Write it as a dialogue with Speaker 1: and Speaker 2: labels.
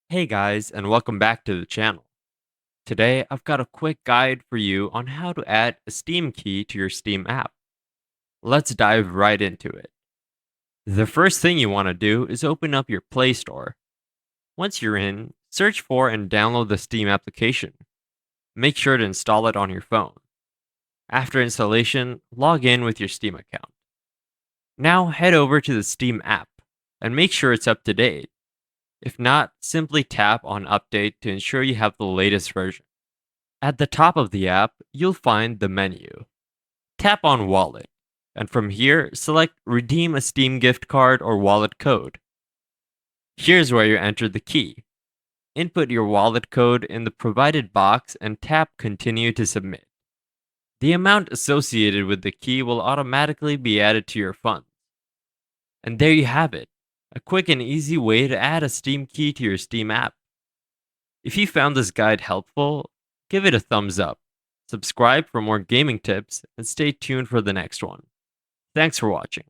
Speaker 1: Hey guys, and welcome back to the channel. Today, I've got a quick guide for you on how to add a Steam key to your Steam app. Let's dive right into it. The first thing you want to do is open up your Play Store. Once you're in, search for and download the Steam application. Make sure to install it on your phone. After installation, log in with your Steam account. Now head over to the Steam app and make sure it's up to date. If not, simply tap on Update to ensure you have the latest version. At the top of the app, you'll find the menu. Tap on Wallet, and from here, select Redeem a Steam gift card or wallet code. Here's where you enter the key. Input your wallet code in the provided box and tap Continue to submit. The amount associated with the key will automatically be added to your funds. And there you have it, a quick and easy way to add a Steam key to your Steam app. If you found this guide helpful, give it a thumbs up. Subscribe for more gaming tips and stay tuned for the next one. Thanks for watching.